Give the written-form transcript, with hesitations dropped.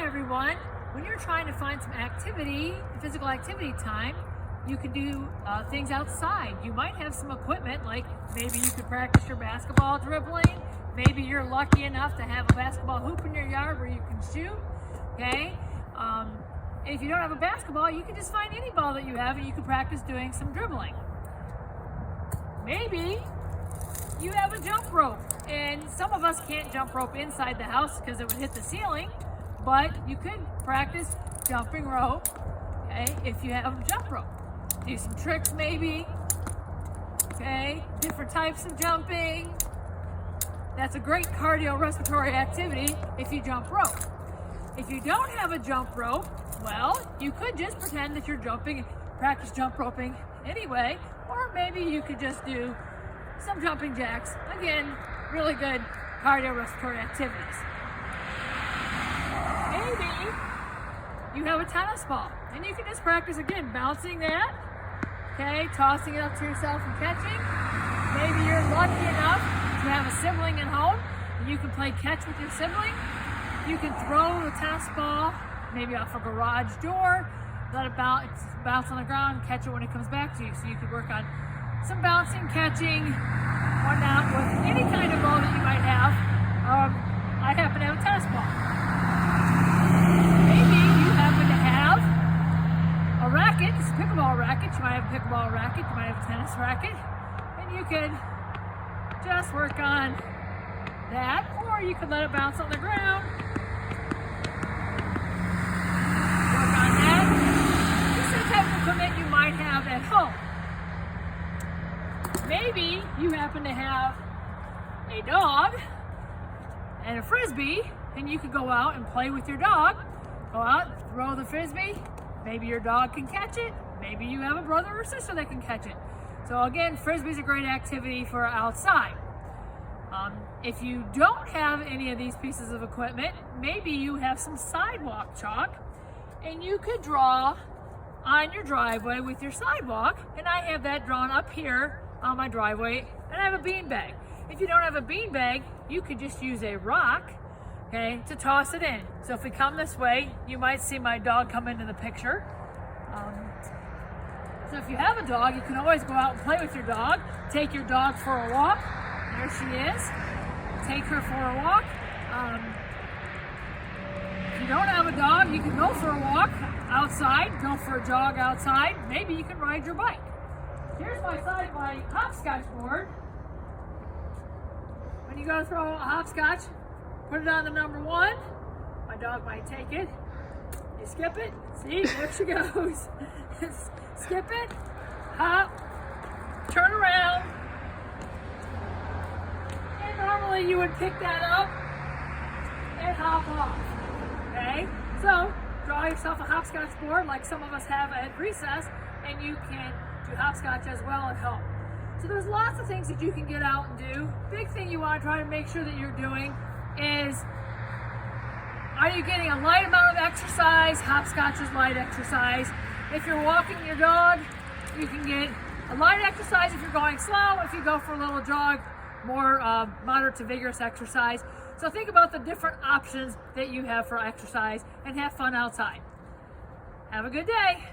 Hi everyone. When you're trying to find some activity, physical activity time, you can do things outside. You might have some equipment, like maybe you could practice your basketball dribbling. Maybe you're lucky enough to have a basketball hoop in your yard where you can shoot. Okay. If you don't have a basketball, you can just find any ball that you have and you can practice doing some dribbling. Maybe you have a jump rope, and some of us can't jump rope inside the house because it would hit the ceiling, but you could practice jumping rope, okay, if you have a jump rope. Do some tricks maybe, okay, different types of jumping. That's a great cardiorespiratory activity if you jump rope. If you don't have a jump rope, well, you could just pretend that you're jumping, practice jump roping anyway, or maybe you could just do some jumping jacks. Again, really good cardiorespiratory activities. Maybe you have a tennis ball and you can just practice again bouncing that, okay, tossing it up to yourself and catching. Maybe you're lucky enough to have a sibling at home and you can play catch with your sibling. You can throw the tennis ball maybe off a garage door, let it bounce on the ground, catch it when it comes back to you. So you could work on some bouncing, catching, whatnot with any kind of ball that you might have. I happen to have a tennis ball. Maybe you happen to have a racket. It's a pickleball racket. You might have a pickleball racket. You might have a tennis racket. And you could just work on that, or you could let it bounce on the ground. Work on that. This is the type of equipment you might have at home. Maybe you happen to have a dog and a frisbee, and you could go out and play with your dog. Go out, throw the frisbee. Maybe your dog can catch it. Maybe you have a brother or sister that can catch it. So again, frisbee is a great activity for outside. If you don't have any of these pieces of equipment, maybe you have some sidewalk chalk, and you could draw on your driveway with your sidewalk. And I have that drawn up here on my driveway, and I have a beanbag. If you don't have a beanbag, you could just use a rock, okay, to toss it in. So if we come this way, you might see my dog come into the picture. So if you have a dog, you can always go out and play with your dog. Take your dog for a walk. There she is. Take her for a walk. If you don't have a dog, you can go for a walk outside, go for a jog outside. Maybe you can ride your bike. Here's my hopscotch board. When you go to throw a hopscotch, put it on the number 1. My dog might take it. You skip it. See, there she goes. Skip it, hop, turn around. And normally you would pick that up and hop off. Okay? So draw yourself a hopscotch board like some of us have at recess, and you can do hopscotch as well at home. So there's lots of things that you can get out and do. Big thing you want to try to make sure that you're doing is, are you getting a light amount of exercise? Hopscotch is light exercise. If you're walking your dog, you can get a light exercise if you're going slow. If you go for a little jog, more moderate to vigorous exercise. So think about the different options that you have for exercise and have fun outside. Have a good day.